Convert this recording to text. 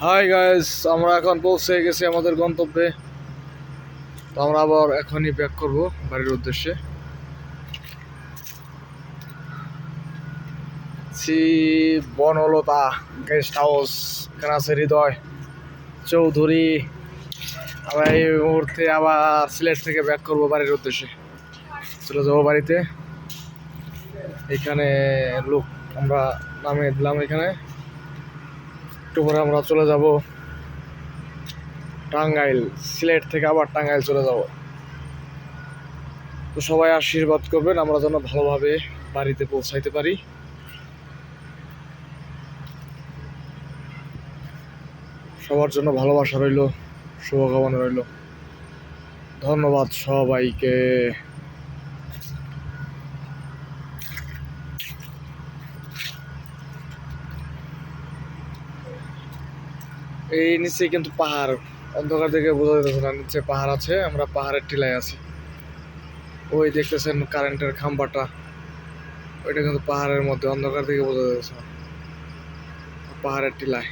Hi guys, আমরা এখন পৌঁছে গেছি আমাদের গন্তব্যে। তো আমরা আবার এখনই ব্যাক করব বাড়ির উদ্দেশ্যে। সি বনলতা গেস্ট হাউস, এখানে আছে হৃদয় চৌধুরী। আমরা এই মুহূর্তে আবার সিলেট থেকে ব্যাক করব বাড়ির উদ্দেশ্যে, চলে যাবো বাড়িতে। এখানে লোক আমরা নামিয়ে দিলাম। এখানে একটু পরে আমরা চলে যাব টাঙ্গাইল। সিলেট থেকে আবার টাঙ্গাইল চলে যাব। তো সবাই আশীর্বাদ করবেন আমরা যেন ভালোভাবে বাড়িতে পৌঁছাইতে পারি। সবার জন্য ভালোবাসা রইল, শুভকামনা রইল। ধন্যবাদ সবাইকে। এই নিচে কিন্তু পাহাড়, অন্ধকার থেকে বোঝা যাচ্ছে না, নিচে পাহাড় আছে। আমরা পাহাড়ের টিলায় আছি। ওই দেখতেছেন কারেন্টের খাম্বাটা, ওইটা কিন্তু পাহাড়ের মধ্যে, অন্ধকার থেকে বোঝা যাচ্ছে না, পাহাড়ের টিলায়।